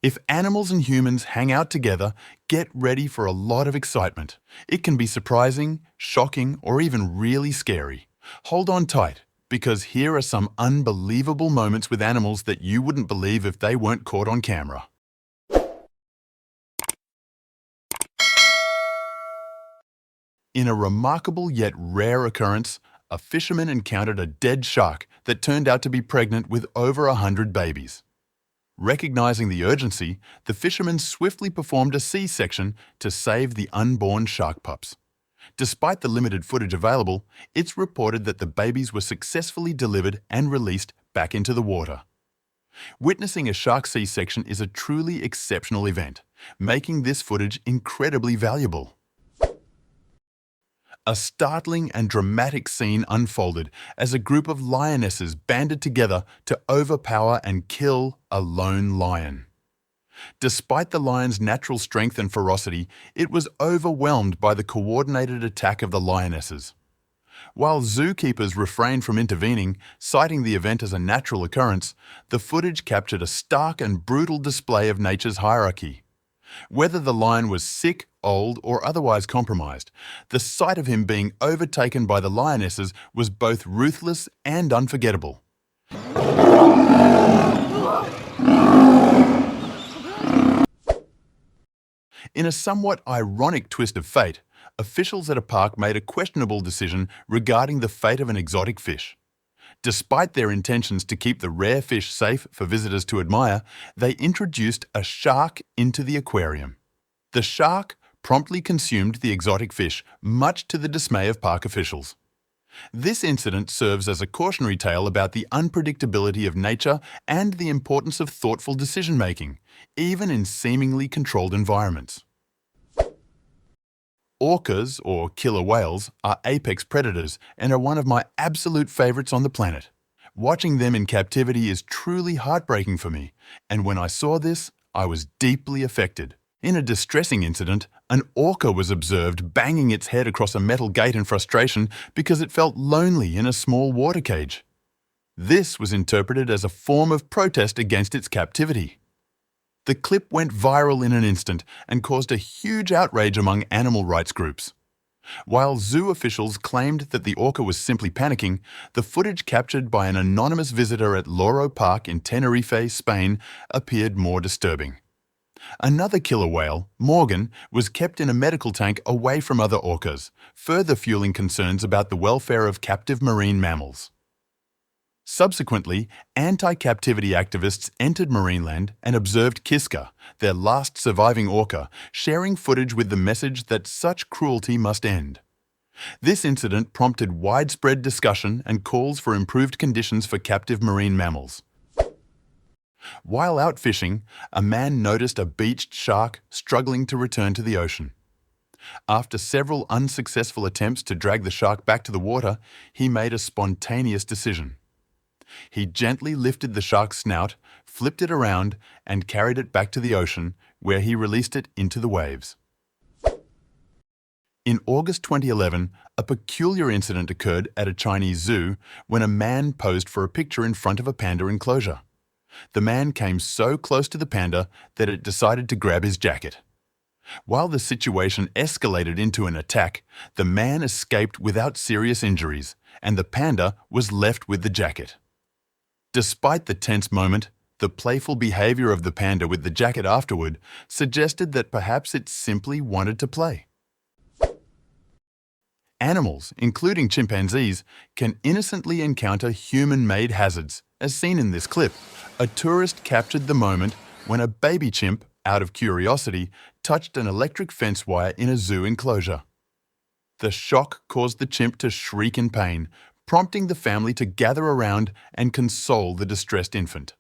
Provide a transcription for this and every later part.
If animals and humans hang out together, get ready for a lot of excitement. It can be surprising, shocking, or even really scary. Hold on tight, because here are some unbelievable moments with animals that you wouldn't believe if they weren't caught on camera. In a remarkable yet rare occurrence, a fisherman encountered a dead shark that turned out to be pregnant with over 100 babies. Recognizing the urgency, the fisherman swiftly performed a C-section to save the unborn shark pups. Despite the limited footage available, it's reported that the babies were successfully delivered and released back into the water. Witnessing a shark C-section is a truly exceptional event, making this footage incredibly valuable. A startling and dramatic scene unfolded as a group of lionesses banded together to overpower and kill a lone lion. Despite the lion's natural strength and ferocity, it was overwhelmed by the coordinated attack of the lionesses. While zookeepers refrained from intervening, citing the event as a natural occurrence, the footage captured a stark and brutal display of nature's hierarchy. Whether the lion was sick, old, or otherwise compromised, the sight of him being overtaken by the lionesses was both ruthless and unforgettable. In a somewhat ironic twist of fate, officials at a park made a questionable decision regarding the fate of an exotic fish. Despite their intentions to keep the rare fish safe for visitors to admire, they introduced a shark into the aquarium. The shark promptly consumed the exotic fish, much to the dismay of park officials. This incident serves as a cautionary tale about the unpredictability of nature and the importance of thoughtful decision-making, even in seemingly controlled environments. Orcas, or killer whales, are apex predators and are one of my absolute favorites on the planet. Watching them in captivity is truly heartbreaking for me, and when I saw this, I was deeply affected. In a distressing incident, an orca was observed banging its head across a metal gate in frustration because it felt lonely in a small water cage. This was interpreted as a form of protest against its captivity. The clip went viral in an instant and caused a huge outrage among animal rights groups. While zoo officials claimed that the orca was simply panicking, the footage captured by an anonymous visitor at Loro Park in Tenerife, Spain, appeared more disturbing. Another killer whale, Morgan, was kept in a medical tank away from other orcas, further fueling concerns about the welfare of captive marine mammals. Subsequently, anti-captivity activists entered Marineland and observed Kiska, their last surviving orca, sharing footage with the message that such cruelty must end. This incident prompted widespread discussion and calls for improved conditions for captive marine mammals. While out fishing, a man noticed a beached shark struggling to return to the ocean. After several unsuccessful attempts to drag the shark back to the water, he made a spontaneous decision. He gently lifted the shark's snout, flipped it around, and carried it back to the ocean, where he released it into the waves. In August 2011, a peculiar incident occurred at a Chinese zoo when a man posed for a picture in front of a panda enclosure. The man came so close to the panda that it decided to grab his jacket. While the situation escalated into an attack, the man escaped without serious injuries, and the panda was left with the jacket. Despite the tense moment, the playful behavior of the panda with the jacket afterward suggested that perhaps it simply wanted to play. Animals, including chimpanzees, can innocently encounter human-made hazards, as seen in this clip. A tourist captured the moment when a baby chimp, out of curiosity, touched an electric fence wire in a zoo enclosure. The shock caused the chimp to shriek in pain, prompting the family to gather around and console the distressed infant.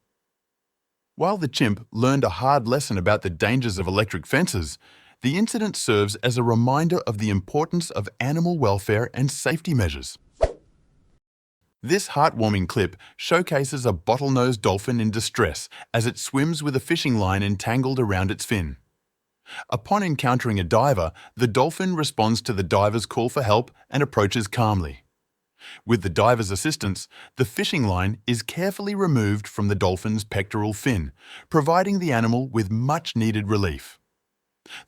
While the chimp learned a hard lesson about the dangers of electric fences, the incident serves as a reminder of the importance of animal welfare and safety measures. This heartwarming clip showcases a bottlenose dolphin in distress as it swims with a fishing line entangled around its fin. Upon encountering a diver, the dolphin responds to the diver's call for help and approaches calmly. With the diver's assistance, the fishing line is carefully removed from the dolphin's pectoral fin, providing the animal with much-needed relief.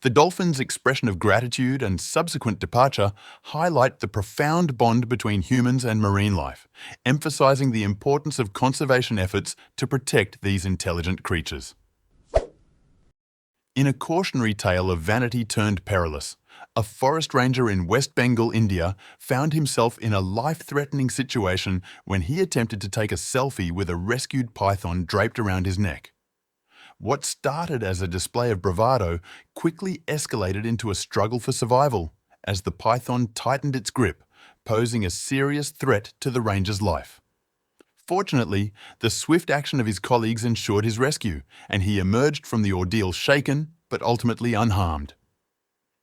The dolphin's expression of gratitude and subsequent departure highlight the profound bond between humans and marine life, emphasizing the importance of conservation efforts to protect these intelligent creatures. In a cautionary tale of vanity turned perilous, a forest ranger in West Bengal, India, found himself in a life-threatening situation when he attempted to take a selfie with a rescued python draped around his neck. What started as a display of bravado quickly escalated into a struggle for survival as the python tightened its grip, posing a serious threat to the ranger's life. Fortunately, the swift action of his colleagues ensured his rescue, and he emerged from the ordeal shaken but ultimately unharmed.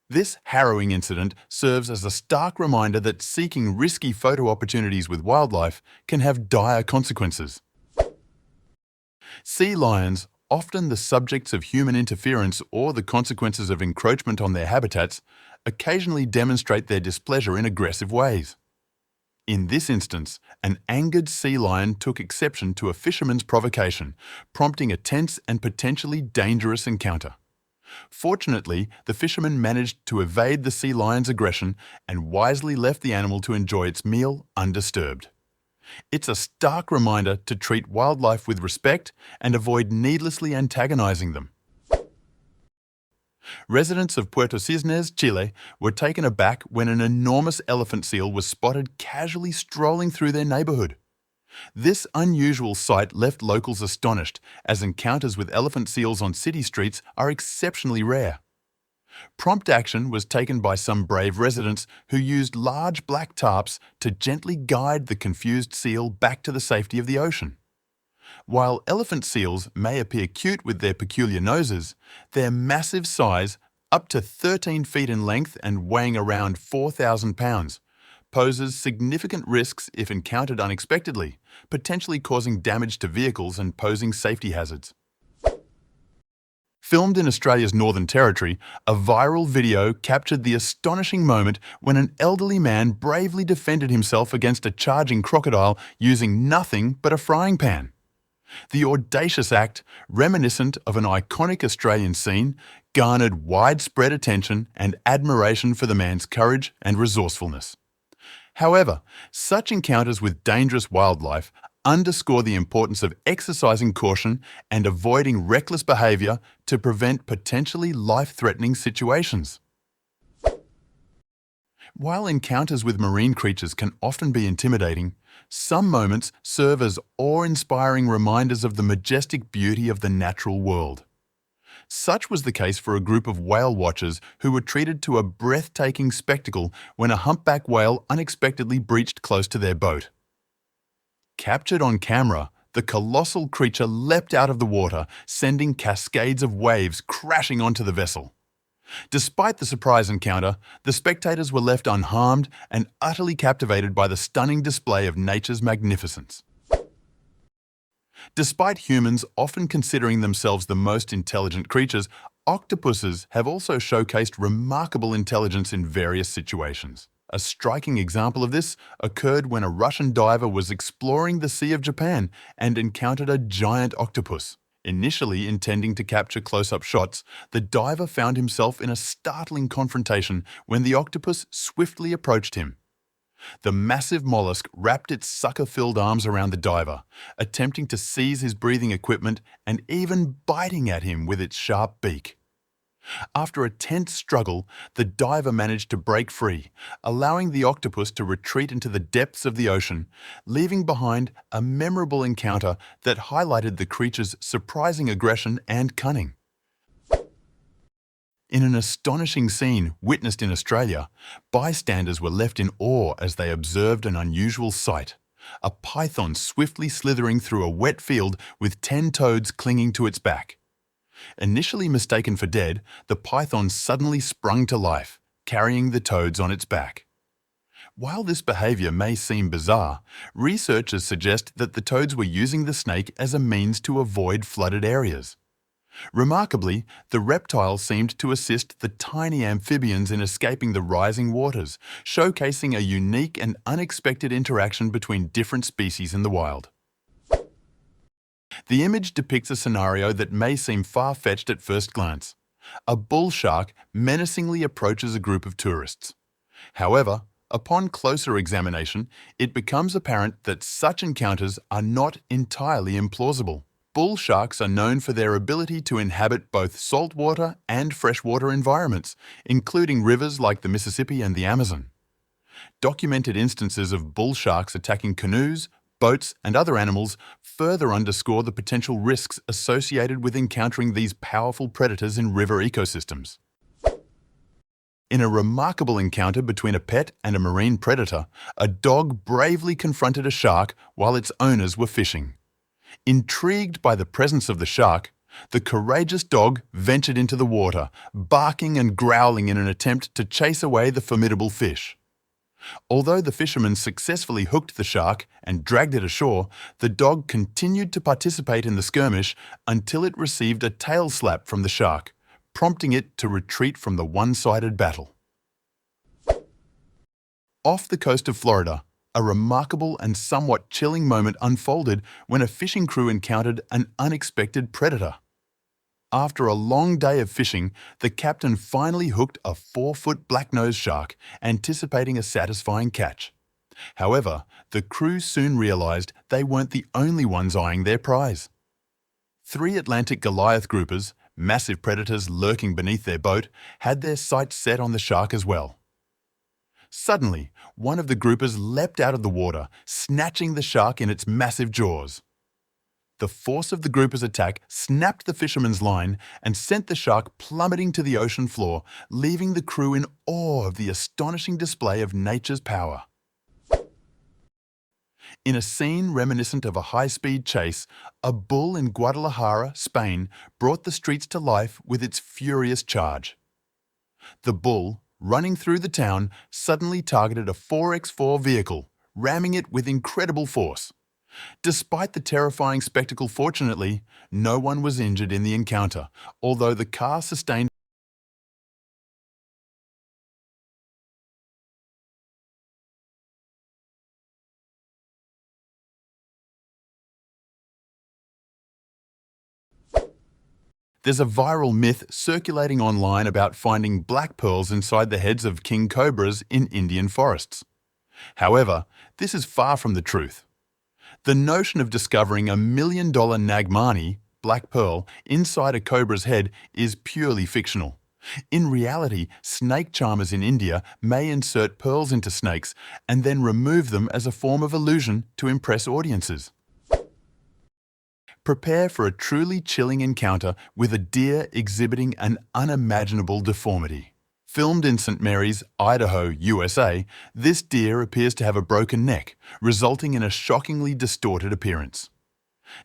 This harrowing incident serves as a stark reminder that seeking risky photo opportunities with wildlife can have dire consequences. Sea lions, often the subjects of human interference or the consequences of encroachment on their habitats, occasionally demonstrate their displeasure in aggressive ways. In this instance, an angered sea lion took exception to a fisherman's provocation, prompting a tense and potentially dangerous encounter. Fortunately, the fisherman managed to evade the sea lion's aggression and wisely left the animal to enjoy its meal undisturbed. It's a stark reminder to treat wildlife with respect and avoid needlessly antagonizing them. Residents of Puerto Cisnes, Chile, were taken aback when an enormous elephant seal was spotted casually strolling through their neighborhood. This unusual sight left locals astonished, as encounters with elephant seals on city streets are exceptionally rare. Prompt action was taken by some brave residents who used large black tarps to gently guide the confused seal back to the safety of the ocean. While elephant seals may appear cute with their peculiar noses, their massive size, up to 13 feet in length and weighing around 4,000 pounds, poses significant risks if encountered unexpectedly, potentially causing damage to vehicles and posing safety hazards. Filmed in Australia's Northern Territory, a viral video captured the astonishing moment when an elderly man bravely defended himself against a charging crocodile using nothing but a frying pan. The audacious act, reminiscent of an iconic Australian scene, garnered widespread attention and admiration for the man's courage and resourcefulness. However, such encounters with dangerous wildlife underscore the importance of exercising caution and avoiding reckless behavior to prevent potentially life-threatening situations. While encounters with marine creatures can often be intimidating, some moments serve as awe-inspiring reminders of the majestic beauty of the natural world. Such was the case for a group of whale watchers who were treated to a breathtaking spectacle when a humpback whale unexpectedly breached close to their boat. Captured on camera, the colossal creature leapt out of the water, sending cascades of waves crashing onto the vessel. Despite the surprise encounter, the spectators were left unharmed and utterly captivated by the stunning display of nature's magnificence. Despite humans often considering themselves the most intelligent creatures, octopuses have also showcased remarkable intelligence in various situations. A striking example of this occurred when a Russian diver was exploring the Sea of Japan and encountered a giant octopus. Initially intending to capture close-up shots, the diver found himself in a startling confrontation when the octopus swiftly approached him. The massive mollusk wrapped its sucker-filled arms around the diver, attempting to seize his breathing equipment and even biting at him with its sharp beak. After a tense struggle, the diver managed to break free, allowing the octopus to retreat into the depths of the ocean, leaving behind a memorable encounter that highlighted the creature's surprising aggression and cunning. In an astonishing scene witnessed in Australia, bystanders were left in awe as they observed an unusual sight: a python swiftly slithering through a wet field with 10 toads clinging to its back. Initially mistaken for dead, the python suddenly sprung to life, carrying the toads on its back. While this behavior may seem bizarre, researchers suggest that the toads were using the snake as a means to avoid flooded areas. Remarkably, the reptile seemed to assist the tiny amphibians in escaping the rising waters, showcasing a unique and unexpected interaction between different species in the wild. The image depicts a scenario that may seem far-fetched at first glance. A bull shark menacingly approaches a group of tourists. However, upon closer examination, it becomes apparent that such encounters are not entirely implausible. Bull sharks are known for their ability to inhabit both saltwater and freshwater environments, including rivers like the Mississippi and the Amazon. Documented instances of bull sharks attacking canoes, boats, and other animals further underscore the potential risks associated with encountering these powerful predators in river ecosystems. In a remarkable encounter between a pet and a marine predator, a dog bravely confronted a shark while its owners were fishing. Intrigued by the presence of the shark, the courageous dog ventured into the water, barking and growling in an attempt to chase away the formidable fish. Although the fishermen successfully hooked the shark and dragged it ashore, the dog continued to participate in the skirmish until it received a tail slap from the shark, prompting it to retreat from the one-sided battle. Off the coast of Florida, a remarkable and somewhat chilling moment unfolded when a fishing crew encountered an unexpected predator. After a long day of fishing, the captain finally hooked a 4-foot black-nosed shark, anticipating a satisfying catch. However, the crew soon realized they weren't the only ones eyeing their prize. 3 Atlantic Goliath groupers, massive predators lurking beneath their boat, had their sights set on the shark as well. Suddenly, one of the groupers leapt out of the water, snatching the shark in its massive jaws. The force of the grouper's attack snapped the fisherman's line and sent the shark plummeting to the ocean floor, leaving the crew in awe of the astonishing display of nature's power. In a scene reminiscent of a high-speed chase, a bull in Guadalajara, Spain, brought the streets to life with its furious charge. The bull, running through the town, suddenly targeted a 4x4 vehicle, ramming it with incredible force. Despite the terrifying spectacle, fortunately, no one was injured in the encounter, although the car sustained. There's a viral myth circulating online about finding black pearls inside the heads of king cobras in Indian forests. However, this is far from the truth. The notion of discovering $1 million Nagmani, black pearl, inside a cobra's head is purely fictional. In reality, snake charmers in India may insert pearls into snakes and then remove them as a form of illusion to impress audiences. Prepare for a truly chilling encounter with a deer exhibiting an unimaginable deformity. Filmed in St. Mary's, Idaho, USA, this deer appears to have a broken neck, resulting in a shockingly distorted appearance.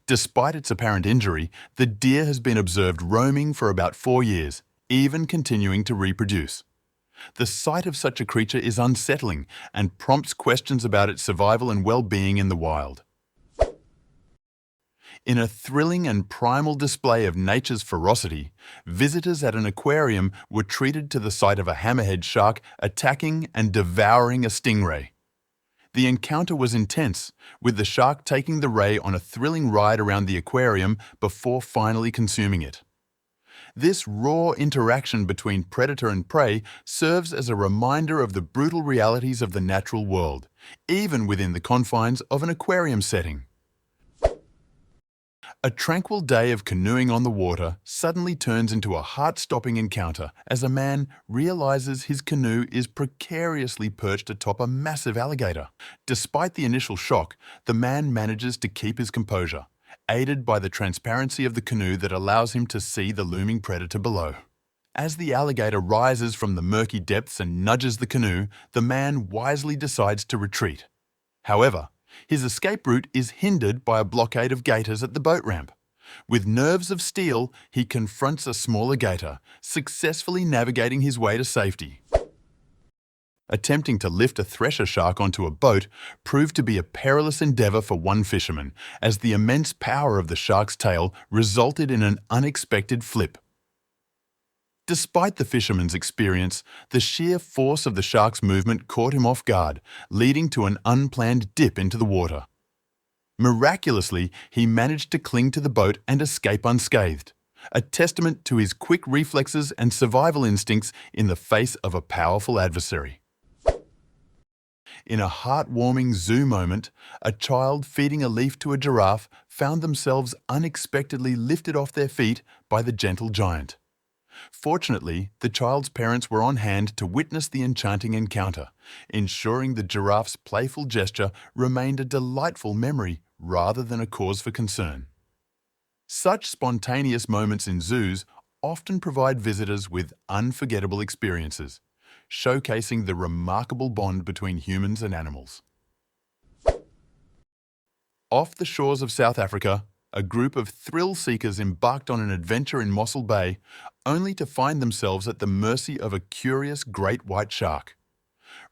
Despite its apparent injury, the deer has been observed roaming for about 4 years, even continuing to reproduce. The sight of such a creature is unsettling and prompts questions about its survival and well-being in the wild. In a thrilling and primal display of nature's ferocity, visitors at an aquarium were treated to the sight of a hammerhead shark attacking and devouring a stingray. The encounter was intense, with the shark taking the ray on a thrilling ride around the aquarium before finally consuming it. This raw interaction between predator and prey serves as a reminder of the brutal realities of the natural world, even within the confines of an aquarium setting. A tranquil day of canoeing on the water suddenly turns into a heart-stopping encounter as a man realizes his canoe is precariously perched atop a massive alligator. Despite the initial shock, the man manages to keep his composure, aided by the transparency of the canoe that allows him to see the looming predator below. As the alligator rises from the murky depths and nudges the canoe, the man wisely decides to retreat. However, his escape route is hindered by a blockade of gators at the boat ramp. With nerves of steel, he confronts a smaller gator, successfully navigating his way to safety. Attempting to lift a thresher shark onto a boat proved to be a perilous endeavor for one fisherman, as the immense power of the shark's tail resulted in an unexpected flip. Despite the fisherman's experience, the sheer force of the shark's movement caught him off guard, leading to an unplanned dip into the water. Miraculously, he managed to cling to the boat and escape unscathed, a testament to his quick reflexes and survival instincts in the face of a powerful adversary. In a heartwarming zoo moment, a child feeding a leaf to a giraffe found themselves unexpectedly lifted off their feet by the gentle giant. Fortunately, the child's parents were on hand to witness the enchanting encounter, ensuring the giraffe's playful gesture remained a delightful memory rather than a cause for concern. Such spontaneous moments in zoos often provide visitors with unforgettable experiences, showcasing the remarkable bond between humans and animals. Off the shores of South Africa, a group of thrill-seekers embarked on an adventure in Mossel Bay, only to find themselves at the mercy of a curious great white shark.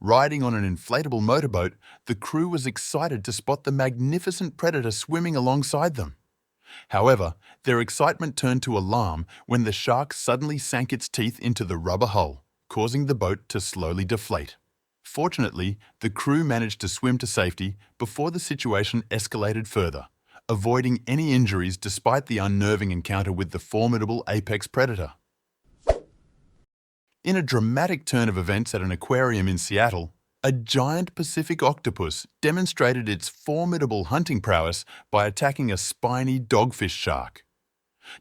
Riding on an inflatable motorboat, the crew was excited to spot the magnificent predator swimming alongside them. However, their excitement turned to alarm when the shark suddenly sank its teeth into the rubber hull, causing the boat to slowly deflate. Fortunately, the crew managed to swim to safety before the situation escalated further, avoiding any injuries despite the unnerving encounter with the formidable apex predator. In a dramatic turn of events at an aquarium in Seattle, a giant Pacific octopus demonstrated its formidable hunting prowess by attacking a spiny dogfish shark.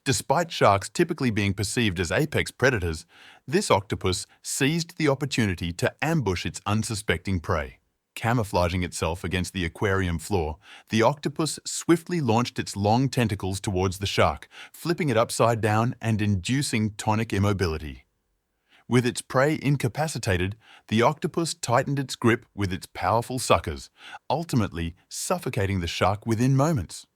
Despite sharks typically being perceived as apex predators, this octopus seized the opportunity to ambush its unsuspecting prey. Camouflaging itself against the aquarium floor, the octopus swiftly launched its long tentacles towards the shark, flipping it upside down and inducing tonic immobility. With its prey incapacitated, the octopus tightened its grip with its powerful suckers, ultimately suffocating the shark within moments.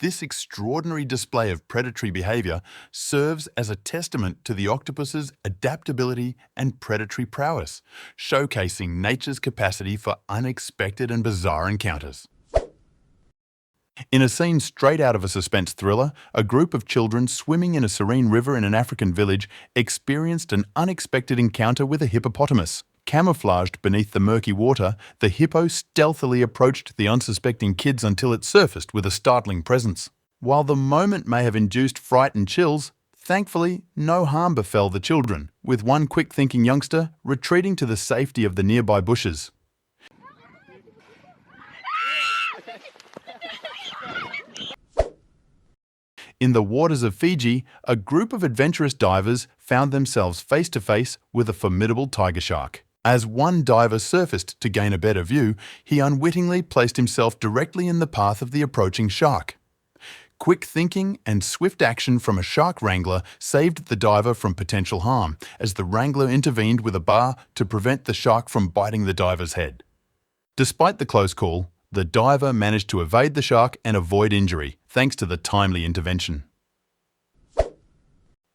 This extraordinary display of predatory behavior serves as a testament to the octopus's adaptability and predatory prowess, showcasing nature's capacity for unexpected and bizarre encounters. In a scene straight out of a suspense thriller, a group of children swimming in a serene river in an African village experienced an unexpected encounter with a hippopotamus. Camouflaged beneath the murky water, the hippo stealthily approached the unsuspecting kids until it surfaced with a startling presence. While the moment may have induced fright and chills, thankfully no harm befell the children, with one quick-thinking youngster retreating to the safety of the nearby bushes. In the waters of Fiji, a group of adventurous divers found themselves face to face with a formidable tiger shark. As one diver surfaced to gain a better view, he unwittingly placed himself directly in the path of the approaching shark. Quick thinking and swift action from a shark wrangler saved the diver from potential harm, as the wrangler intervened with a bar to prevent the shark from biting the diver's head. Despite the close call, the diver managed to evade the shark and avoid injury, thanks to the timely intervention.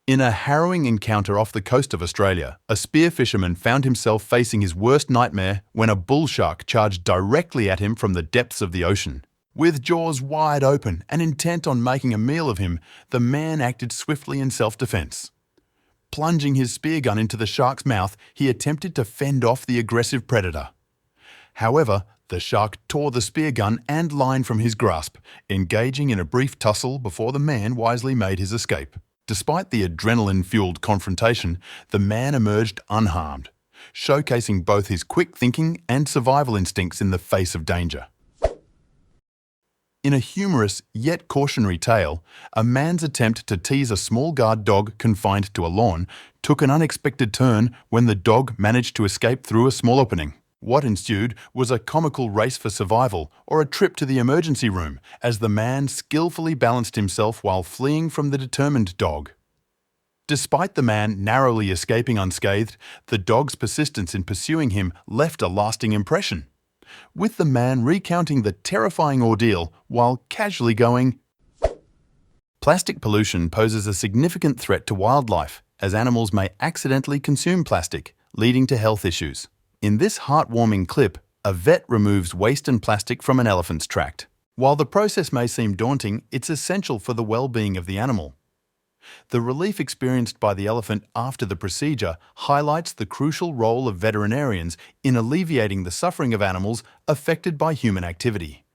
In a harrowing encounter off the coast of Australia, a spear fisherman found himself facing his worst nightmare when a bull shark charged directly at him from the depths of the ocean. With jaws wide open and intent on making a meal of him, the man acted swiftly in self-defense. Plunging his spear gun into the shark's mouth, he attempted to fend off the aggressive predator. However, the shark tore the spear gun and line from his grasp, engaging in a brief tussle before the man wisely made his escape. Despite the adrenaline-fueled confrontation, the man emerged unharmed, showcasing both his quick thinking and survival instincts in the face of danger. In a humorous yet cautionary tale, a man's attempt to tease a small guard dog confined to a lawn took an unexpected turn when the dog managed to escape through a small opening. What ensued was a comical race for survival or a trip to the emergency room as the man skillfully balanced himself while fleeing from the determined dog. Despite the man narrowly escaping unscathed, the dog's persistence in pursuing him left a lasting impression, with the man recounting the terrifying ordeal while casually going, "Plastic pollution poses a significant threat to wildlife, as animals may accidentally consume plastic, leading to health issues. In this heartwarming clip, a vet removes waste and plastic from an elephant's tract. While the process may seem daunting, it's essential for the well-being of the animal. The relief experienced by the elephant after the procedure highlights the crucial role of veterinarians in alleviating the suffering of animals affected by human activity.